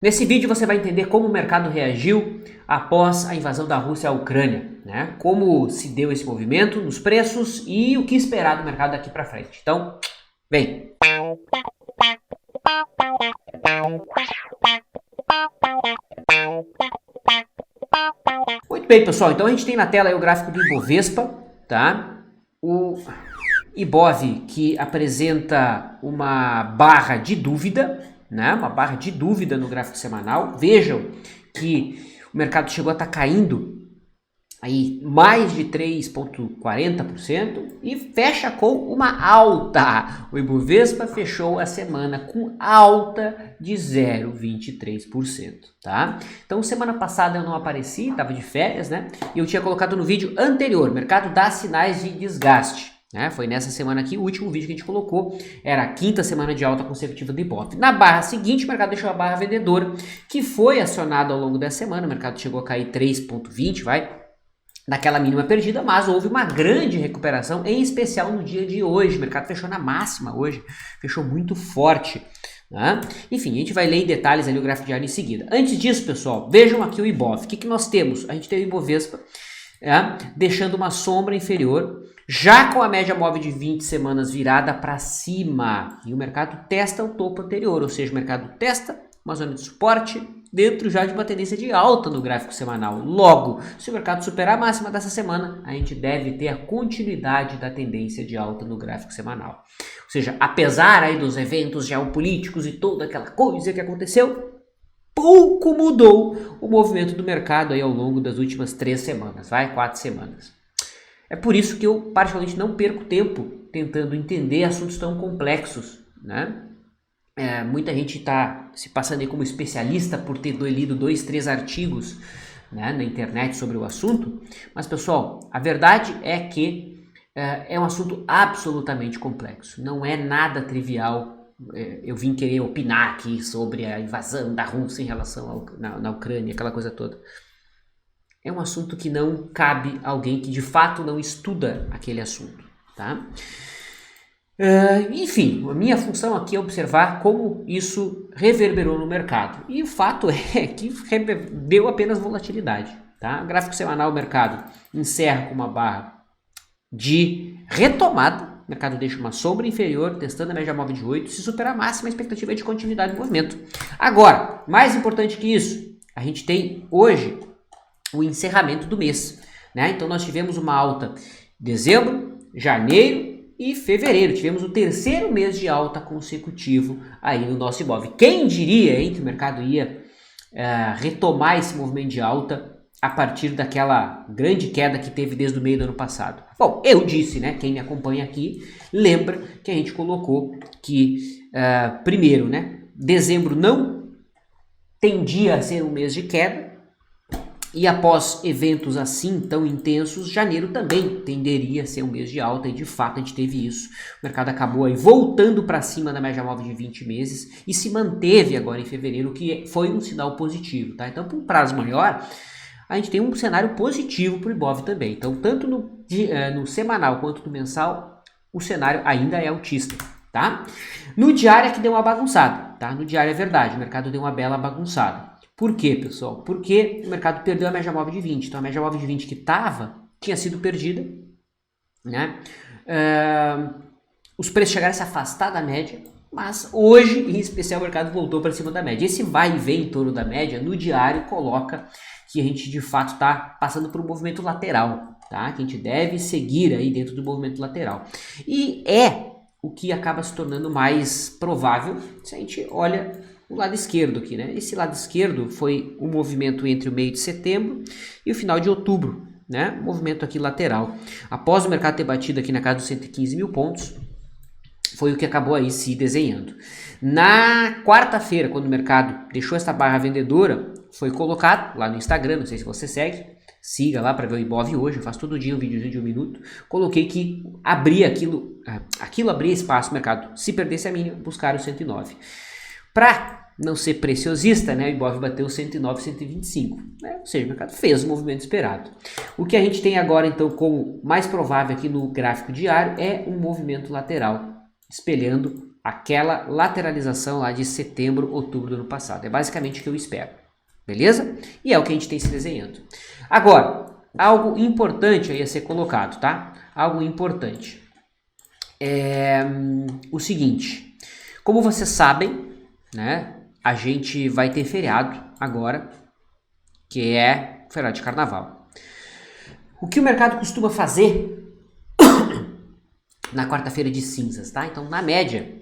Nesse vídeo você vai entender como o mercado reagiu após a invasão da Rússia à Ucrânia, né? Como se deu esse movimento nos preços e o que esperar do mercado daqui para frente. Então, vem! Muito bem, pessoal. Então a gente tem na tela aí o gráfico do Ibovespa, tá? O Ibov que apresenta uma barra de dúvida, né? Uma barra de dúvida no gráfico semanal. Vejam que o mercado chegou a estar caindo aí mais de 3,40% e fecha com uma alta. O Ibovespa fechou a semana com alta de 0,23%, tá? Então, semana passada eu não apareci, estava de férias, né? E eu tinha colocado no vídeo anterior, mercado dá sinais de desgaste. Foi nessa semana aqui, o último vídeo que a gente colocou era a quinta semana de alta consecutiva do Ibov. Na barra seguinte, o mercado deixou a barra vendedora, que foi acionada ao longo da semana, o mercado chegou a cair 3,20, naquela mínima perdida, mas houve uma grande recuperação, em especial no dia de hoje. O mercado fechou na máxima hoje, fechou muito forte, né? Enfim, a gente vai ler em detalhes ali o gráfico diário em seguida. Antes disso, pessoal, vejam aqui o Ibov. O que nós temos? A gente tem o Ibovespa deixando uma sombra inferior, já com a média móvel de 20 semanas virada para cima. E o mercado testa o topo anterior, ou seja, o mercado testa uma zona de suporte dentro já de uma tendência de alta no gráfico semanal. Logo, se o mercado superar a máxima dessa semana, a gente deve ter a continuidade da tendência de alta no gráfico semanal. Ou seja, apesar aí dos eventos geopolíticos e toda aquela coisa que aconteceu, pouco mudou o movimento do mercado aí ao longo das últimas 4 semanas. É por isso que eu particularmente não perco tempo tentando entender assuntos tão complexos, né? Muita gente está se passando aí como especialista por ter lido 2, 3 artigos, né, na internet sobre o assunto, mas pessoal, a verdade é que é um assunto absolutamente complexo, não é nada trivial. Eu vim querer opinar aqui sobre a invasão da Rússia em relação na Ucrânia, aquela coisa toda. É um assunto que não cabe a alguém que de fato não estuda aquele assunto, tá? Enfim, a minha função aqui é observar como isso reverberou no mercado. E o fato é que deu apenas volatilidade. Tá? Gráfico semanal, o mercado encerra com uma barra de retomada. O mercado deixa uma sombra inferior, testando a média móvel de 8. Se superar a máxima, a expectativa é de continuidade do movimento. Agora, mais importante que isso, a gente tem hoje o encerramento do mês. Né? Então nós tivemos uma alta em dezembro, janeiro e fevereiro. Tivemos o terceiro mês de alta consecutivo aí no nosso Ibov. Quem diria, hein, que o mercado ia retomar esse movimento de alta a partir daquela grande queda que teve desde o meio do ano passado? Bom, eu disse, né? Quem me acompanha aqui lembra que a gente colocou que, primeiro, né? Dezembro não tendia a ser um mês de queda. E após eventos assim tão intensos, janeiro também tenderia a ser um mês de alta e de fato a gente teve isso. O mercado acabou aí voltando para cima da média móvel de 20 meses e se manteve agora em fevereiro, o que foi um sinal positivo, tá? Então, por um prazo maior, a gente tem um cenário positivo para o Ibov também. Então, tanto no semanal quanto no mensal, o cenário ainda é altista, tá? No diário é que deu uma bagunçada, tá? No diário é verdade, o mercado deu uma bela bagunçada. Por quê, pessoal? Porque o mercado perdeu a média móvel de 20. Então, a média móvel de 20 que tinha sido perdida, né? Os preços chegaram a se afastar da média, mas hoje, em especial, o mercado voltou para cima da média. Esse vai e vem em torno da média, no diário, coloca que a gente, de fato, está passando por um movimento lateral, tá? Que a gente deve seguir aí dentro do movimento lateral. E é o que acaba se tornando mais provável se a gente olha o lado esquerdo aqui, né? Esse lado esquerdo foi o movimento entre o meio de setembro e o final de outubro, né? Movimento aqui lateral. Após o mercado ter batido aqui na casa dos 115 mil pontos, foi o que acabou aí se desenhando. Na quarta-feira, quando o mercado deixou essa barra vendedora, foi colocado lá no Instagram, não sei se você segue, siga lá para ver o Ibov hoje, eu faço todo dia um videozinho de 1 minuto. Coloquei que abria aquilo abria espaço, o mercado, se perdesse a mínima, buscar o 109. Para não ser preciosista, né, o Ibov bateu 109, 125, né? Ou seja, o mercado fez o movimento esperado. O que a gente tem agora, então, como mais provável aqui no gráfico diário é um movimento lateral, espelhando aquela lateralização lá de setembro, outubro do ano passado. É basicamente o que eu espero, beleza? E é o que a gente tem se desenhando. Agora, algo importante aí a ser colocado, tá? Algo importante é o seguinte, como vocês sabem, né, a gente vai ter feriado agora, que é o feriado de carnaval. O que o mercado costuma fazer na quarta-feira de cinzas, tá? Então, na média,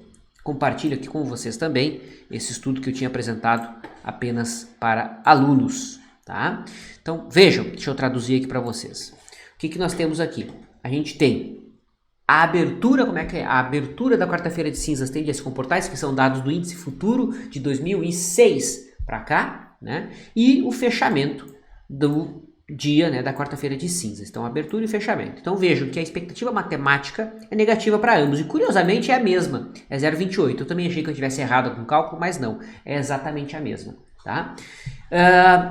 compartilho aqui com vocês também esse estudo que eu tinha apresentado apenas para alunos, tá? Então, vejam, deixa eu traduzir aqui para vocês. O que nós temos aqui? A gente tem a abertura, como é que é? A abertura da quarta-feira de cinzas tende a se comportar, isso que são dados do índice futuro de 2006 para cá, né? E o fechamento do dia, né, da quarta-feira de cinzas. Então, abertura e fechamento. Então, vejam que a expectativa matemática é negativa para ambos. E, curiosamente, é a mesma. É 0,28. Eu também achei que eu tivesse errado com o cálculo, mas não. É exatamente a mesma. Tá?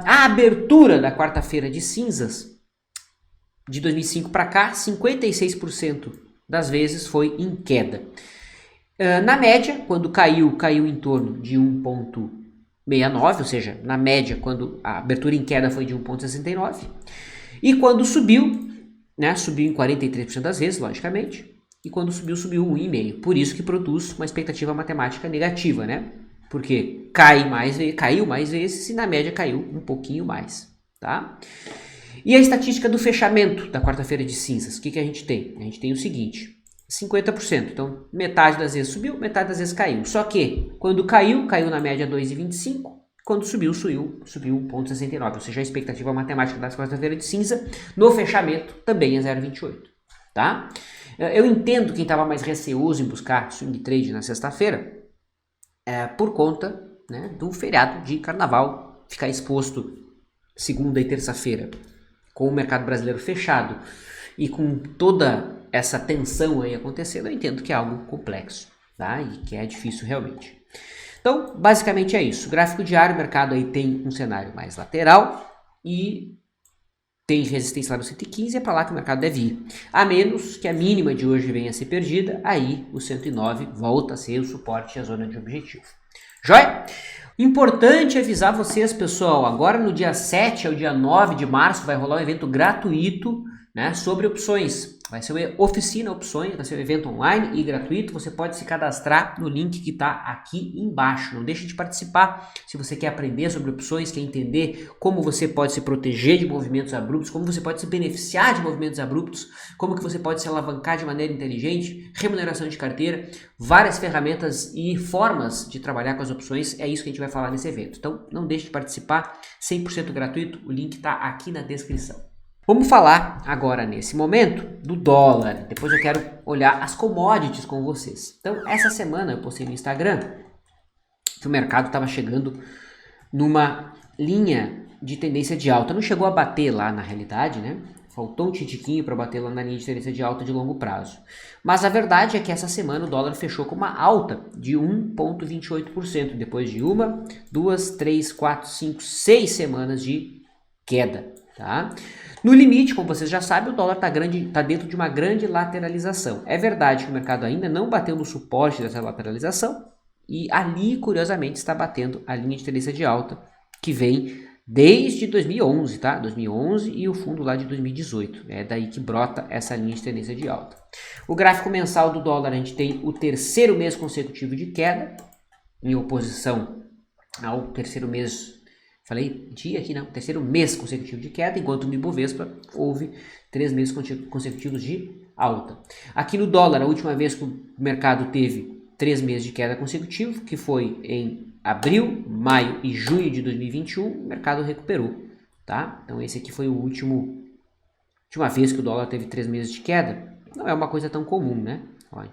A abertura da quarta-feira de cinzas, de 2005 para cá, 56% das vezes foi em queda. Na média, quando caiu em torno de 1,69, ou seja, na média, quando a abertura em queda foi de 1,69, e quando subiu, né, subiu em 43% das vezes, logicamente, e quando subiu 1,5. Por isso que produz uma expectativa matemática negativa, né? Porque caiu mais vezes e na média caiu um pouquinho mais, tá? E a estatística do fechamento da quarta-feira de cinzas, o que a gente tem? A gente tem o seguinte, 50%, então metade das vezes subiu, metade das vezes caiu. Só que quando caiu na média 2,25, quando subiu 1,69, ou seja, a expectativa matemática da quarta-feira de cinza no fechamento também é 0,28, tá? Eu entendo quem estava mais receoso em buscar swing trade na sexta-feira, por conta, né, do feriado de carnaval, ficar exposto segunda e terça-feira com o mercado brasileiro fechado e com toda essa tensão aí acontecendo, eu entendo que é algo complexo, tá? E que é difícil realmente. Então, basicamente é isso. Gráfico diário, o mercado aí tem um cenário mais lateral e tem resistência lá no 115, é para lá que o mercado deve ir. A menos que a mínima de hoje venha a ser perdida, aí o 109 volta a ser o suporte e a zona de objetivo. Joia? Importante avisar vocês, pessoal, agora no dia 7 ao dia 9 de março vai rolar um evento gratuito, né, sobre opções. Vai ser uma oficina opções, vai ser um evento online e gratuito. Você pode se cadastrar no link que está aqui embaixo. Não deixe de participar se você quer aprender sobre opções, quer entender como você pode se proteger de movimentos abruptos, como você pode se beneficiar de movimentos abruptos, como que você pode se alavancar de maneira inteligente, remuneração de carteira, várias ferramentas e formas de trabalhar com as opções. É isso que a gente vai falar nesse evento. Então não deixe de participar, 100% gratuito. O link está aqui na descrição. Vamos falar agora, nesse momento, do dólar. Depois eu quero olhar as commodities com vocês. Então, essa semana eu postei no Instagram que o mercado estava chegando numa linha de tendência de alta. Não chegou a bater lá na realidade, né? Faltou um titiquinho para bater lá na linha de tendência de alta de longo prazo. Mas a verdade é que essa semana o dólar fechou com uma alta de 1,28%, depois de 1, 2, 3, 4, 5, 6 semanas de queda, tá? No limite, como vocês já sabem, o dólar está dentro de uma grande lateralização. É verdade que o mercado ainda não bateu no suporte dessa lateralização e ali, curiosamente, está batendo a linha de tendência de alta que vem desde 2011, tá? 2011 e o fundo lá de 2018. É daí que brota essa linha de tendência de alta. O gráfico mensal do dólar, a gente tem o terceiro mês consecutivo de queda, em oposição ao terceiro mês... Falei dia aqui, não. Terceiro mês consecutivo de queda, enquanto no Ibovespa houve 3 meses consecutivos de alta. Aqui no dólar, a última vez que o mercado teve 3 meses de queda consecutivo, que foi em abril, maio e junho de 2021, o mercado recuperou, tá? Então esse aqui foi a última vez que o dólar teve 3 meses de queda. Não é uma coisa tão comum, né? Ó,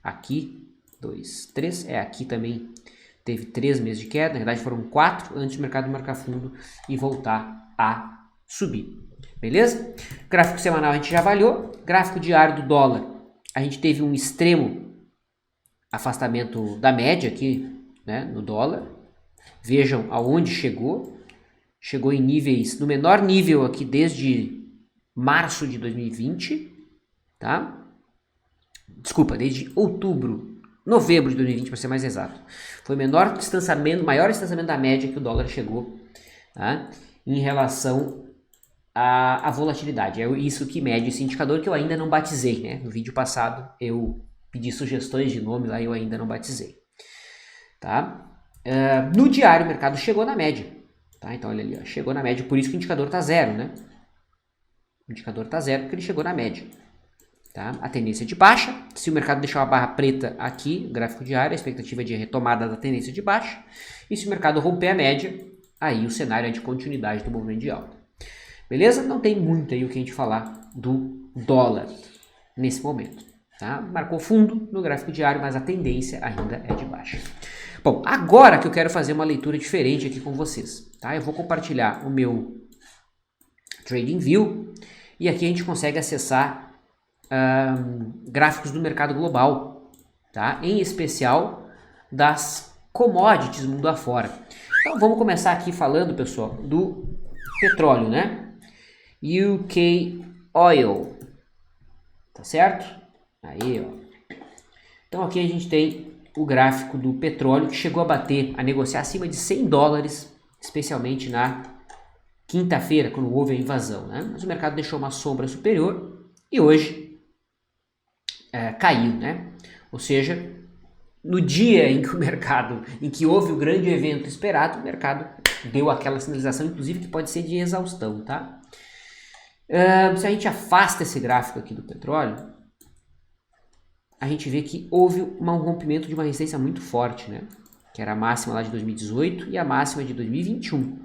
aqui, 2, 3, aqui também... Teve 3 meses de queda, na verdade foram 4 antes do mercado marcar fundo e voltar a subir. Beleza? Gráfico semanal a gente já avaliou. Gráfico diário do dólar, a gente teve um extremo afastamento da média aqui, né, no dólar. Vejam aonde chegou. Chegou em níveis, no menor nível aqui desde março de 2020, tá? Desculpa, desde outubro novembro de 2020, para ser mais exato. Foi o maior distanciamento da média que o dólar chegou, tá? Em relação à volatilidade. É isso que mede esse indicador que eu ainda não batizei, né? No vídeo passado eu pedi sugestões de nome lá e eu ainda não batizei. Tá? No diário o mercado chegou na média. Tá? Então olha ali, ó, chegou na média, por isso que o indicador está zero, né? O indicador está zero porque ele chegou na média. Tá? A tendência é de baixa. Se o mercado deixar uma barra preta aqui, gráfico diário, a expectativa é de retomada da tendência de baixa. E se o mercado romper a média, aí o cenário é de continuidade do movimento de alta. Beleza? Não tem muito aí o que a gente falar do dólar nesse momento. Tá? Marcou fundo no gráfico diário, mas a tendência ainda é de baixa. Bom, agora que eu quero fazer uma leitura diferente aqui com vocês. Tá? Eu vou compartilhar o meu TradingView e aqui a gente consegue acessar gráficos do mercado global, tá? Em especial das commodities mundo afora. Então vamos começar aqui falando, pessoal, do petróleo, né? UK Oil, tá certo? Aí, ó. Então aqui a gente tem o gráfico do petróleo que chegou a negociar acima de 100 dólares, especialmente na quinta-feira, quando houve a invasão, né? Mas o mercado deixou uma sombra superior e hoje caiu, né? Ou seja, no dia em que em que houve o grande evento esperado, o mercado deu aquela sinalização, inclusive que pode ser de exaustão, tá? Se a gente afasta esse gráfico aqui do petróleo, a gente vê que houve um rompimento de uma resistência muito forte, né? Que era a máxima lá de 2018 e a máxima de 2021.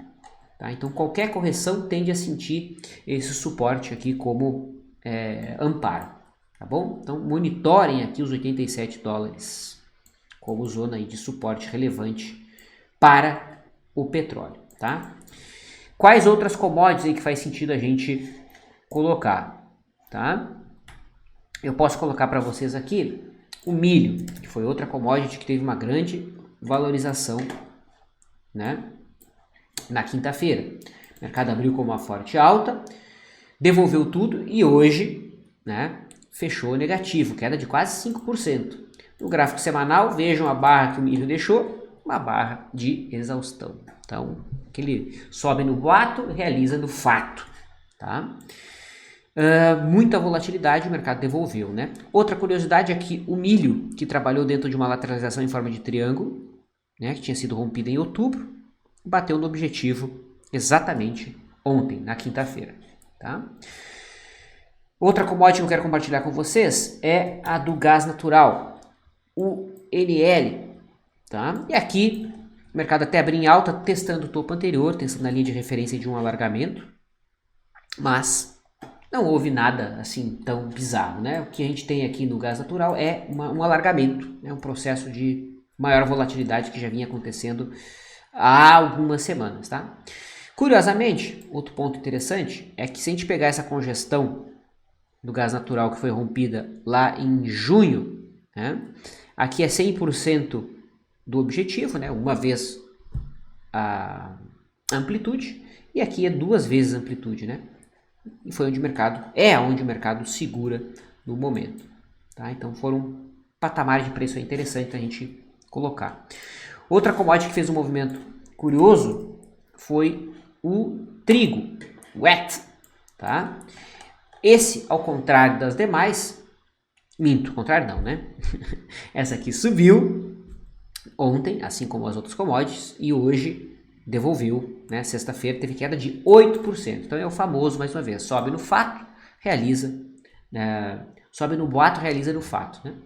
Tá? Então qualquer correção tende a sentir esse suporte aqui como amparo. Tá bom? Então monitorem aqui os 87 dólares como zona aí de suporte relevante para o petróleo. Tá? Quais outras commodities aí que faz sentido a gente colocar? Tá? Eu posso colocar para vocês aqui o milho, que foi outra commodity que teve uma grande valorização, né, na quinta-feira. O mercado abriu com uma forte alta, devolveu tudo e hoje, né, fechou negativo, queda de quase 5%. No gráfico semanal, vejam a barra que o milho deixou, uma barra de exaustão. Então, aquele sobe no boato, realiza no fato, tá? Muita volatilidade, o mercado devolveu, né? Outra curiosidade é que o milho, que trabalhou dentro de uma lateralização em forma de triângulo, né, que tinha sido rompida em outubro, bateu no objetivo exatamente ontem, na quinta-feira, tá? Outra commodity que eu quero compartilhar com vocês é a do gás natural, o NL, tá? E aqui o mercado até abriu em alta, testando o topo anterior, testando a linha de referência de um alargamento, mas não houve nada assim tão bizarro, né? O que a gente tem aqui no gás natural é um alargamento, né? Um processo de maior volatilidade que já vinha acontecendo há algumas semanas, tá? Curiosamente, outro ponto interessante é que se a gente pegar essa congestão do gás natural que foi rompida lá em junho, né? Aqui é 100% do objetivo, né? Uma vez a amplitude e aqui é 2 vezes a amplitude, né? E foi onde o mercado segura no momento, tá? Então foram patamares de preço interessante a gente colocar. Outra commodity que fez um movimento curioso foi o trigo, wheat, tá? Esse, ao contrário das demais, ao contrário não, né? Essa aqui subiu ontem, assim como as outras commodities, e hoje devolveu, né? Sexta-feira teve queda de 8%. Então é o famoso, mais uma vez, sobe no fato, realiza, sobe no boato, realiza no fato, né?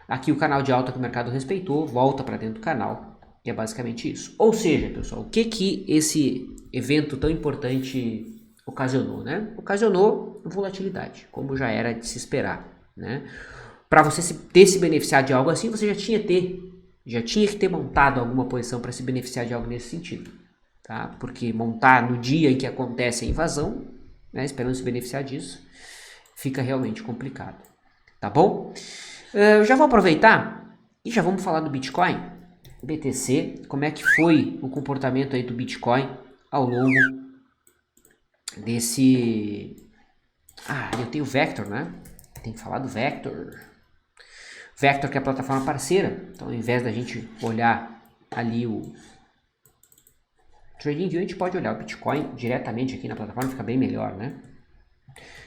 Aqui o canal de alta que o mercado respeitou, volta para dentro do canal, e é basicamente isso. Ou seja, pessoal, o que esse evento tão importante ocasionou, né? Ocasionou volatilidade, como já era de se esperar, né? Para você se beneficiar de algo assim, você já tinha que ter montado alguma posição para se beneficiar de algo nesse sentido, tá? Porque montar no dia em que acontece a invasão, né, esperando se beneficiar disso, fica realmente complicado, tá bom? Eu já vou aproveitar e já vamos falar do Bitcoin, BTC, como é que foi o comportamento aí do Bitcoin ao longo desse... eu tenho o Vector, né? Tem que falar do Vector. Vector, que é a plataforma parceira. Então, ao invés da gente olhar ali o TradingView, a gente pode olhar o Bitcoin diretamente aqui na plataforma, fica bem melhor, né?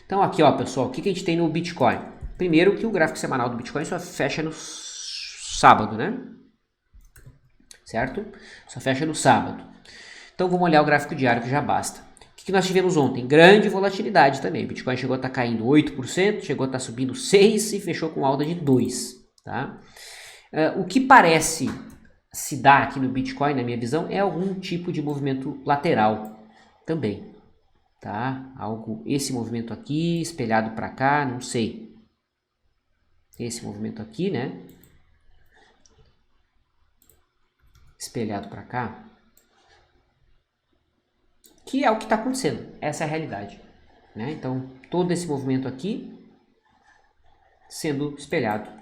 Então, aqui, ó, pessoal, o que a gente tem no Bitcoin? Primeiro que o gráfico semanal do Bitcoin só fecha no sábado, né? Certo? Só fecha no sábado. Então, vamos olhar o gráfico diário, que já basta. O que nós tivemos ontem? Grande volatilidade também. O Bitcoin chegou a estar caindo 8%, chegou a estar subindo 6% e fechou com alta de 2%. Tá? O que parece se dar aqui no Bitcoin, na minha visão, é algum tipo de movimento lateral também. Tá? Esse movimento aqui, espelhado para cá, não sei. Esse movimento aqui, né? Espelhado para cá. Que é o que está acontecendo. Essa é a realidade. Né? Então, todo esse movimento aqui sendo espelhado.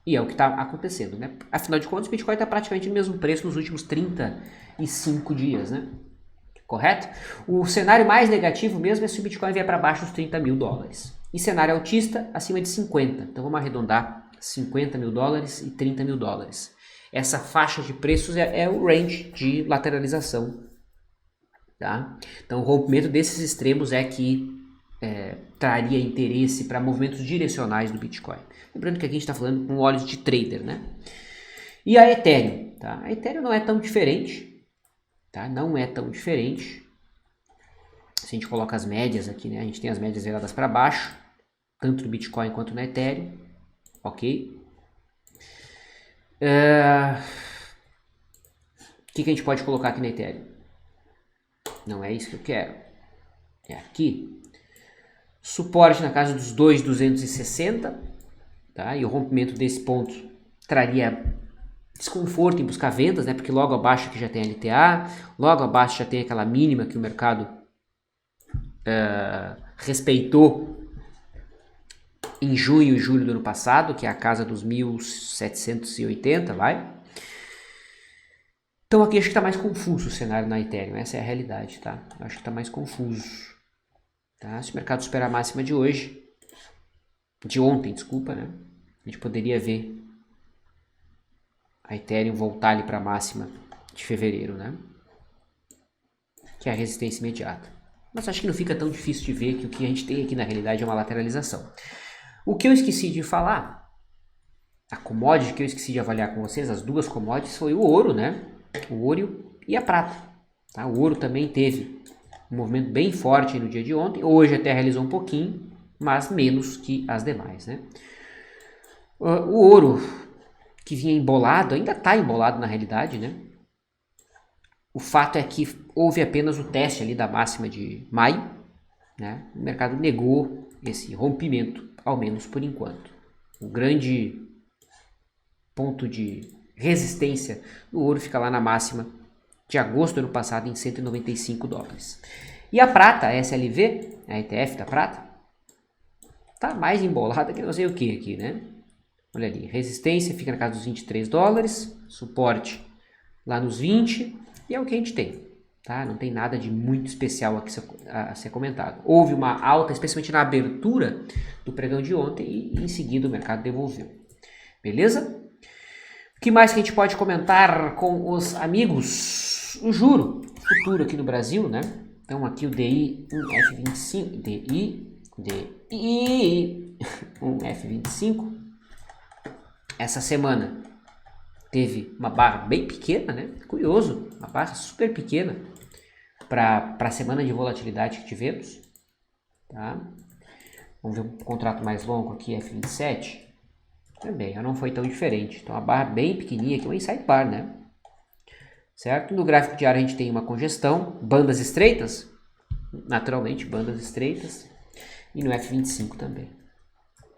E é o que está acontecendo. Né? Afinal de contas, o Bitcoin está praticamente no mesmo preço nos últimos 35 dias. Né? Correto? O cenário mais negativo mesmo é se o Bitcoin vier para baixo dos 30 mil dólares. E cenário altista, acima de 50. Então, vamos arredondar 50 mil dólares e 30 mil dólares. Essa faixa de preços é o range de lateralização. Tá? Então, o rompimento desses extremos é que traria interesse para movimentos direcionais do Bitcoin. Lembrando que aqui a gente está falando com olhos de trader, né? E a Ethereum, tá? A Ethereum não é tão diferente, tá? Não é tão diferente. Se a gente coloca as médias aqui, né? A gente tem as médias viradas para baixo, tanto no Bitcoin quanto na Ethereum, ok? O que a gente pode colocar aqui na Ethereum? Não é isso que eu quero. É aqui. Suporte na casa dos 2.260, tá? E o rompimento desse ponto traria desconforto em buscar vendas, né? Porque logo abaixo aqui já tem a LTA, logo abaixo já tem aquela mínima que o mercado respeitou em junho e julho do ano passado, que é a casa dos 1.780, vai? Então aqui acho que está mais confuso o cenário na Ethereum, essa é a realidade, tá? Eu acho que está mais confuso. Tá? Se o mercado superar a máxima de ontem, desculpa, né? A gente poderia ver a Ethereum voltar ali para a máxima de fevereiro, né? Que é a resistência imediata. Mas acho que não fica tão difícil de ver que o que a gente tem aqui na realidade é uma lateralização. O que eu esqueci de falar, a commodity que eu esqueci de avaliar com vocês, as duas commodities, foi o ouro, né? O ouro e a prata. Tá? O ouro também teve um movimento bem forte no dia de ontem. Hoje até realizou um pouquinho, mas menos que as demais, né? O ouro, que vinha embolado, ainda está embolado na realidade, né? O fato é que houve apenas o teste ali da máxima de maio, né? O mercado negou esse rompimento, ao menos por enquanto. O grande ponto de resistência do ouro fica lá na máxima de agosto do ano passado em 195 dólares. E a prata, a SLV, a ETF da prata, tá mais embolada que não sei o que aqui, né? Olha ali, resistência fica na casa dos 23 dólares, suporte lá nos 20, e é o que a gente tem, tá? Não tem nada de muito especial aqui a ser comentado. Houve uma alta, especialmente na abertura do pregão de ontem, e em seguida o mercado devolveu. Beleza? O que mais que a gente pode comentar com os amigos? O juro futuro aqui no Brasil, né? Então aqui o DI 1F25, DI 1F25, essa semana teve uma barra bem pequena, né? Curioso, uma barra super pequena para a semana de volatilidade que tivemos, tá? Vamos ver um contrato mais longo aqui, F27. Também, não foi tão diferente. Então, a barra bem pequenininha aqui, uma inside bar, né? Certo? No gráfico diário a gente tem uma congestão, bandas estreitas, naturalmente, bandas estreitas, e no F25 também.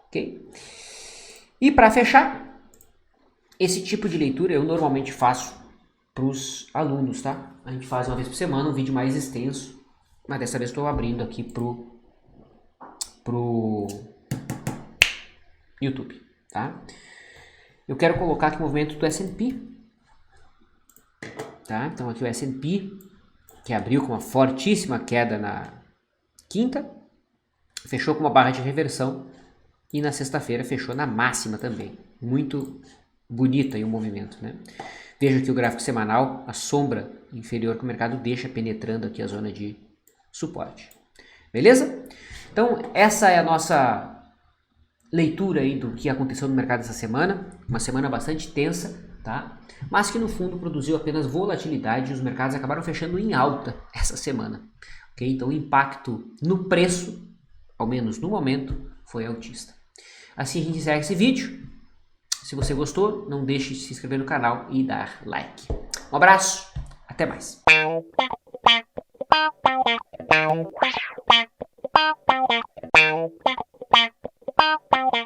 Ok? E para fechar, esse tipo de leitura eu normalmente faço para os alunos, tá? A gente faz uma vez por semana um vídeo mais extenso, mas dessa vez estou abrindo aqui pro YouTube, tá? Eu quero colocar aqui o movimento do S&P, tá? Então aqui o S&P, que abriu com uma fortíssima queda na quinta, fechou com uma barra de reversão E na sexta-feira fechou na máxima também. Muito bonito aí o movimento, né? Veja aqui o gráfico semanal, a sombra inferior que o mercado deixa penetrando aqui a zona de suporte. Beleza? Então, essa é a nossa leitura aí do que aconteceu no mercado essa semana. Uma semana bastante tensa, tá? Mas que no fundo produziu apenas volatilidade e os mercados acabaram fechando em alta essa semana. Ok? Então, o impacto no preço, ao menos no momento, foi altista. Assim a gente encerra esse vídeo. Se você gostou, não deixe de se inscrever no canal e dar like. Um abraço, até mais.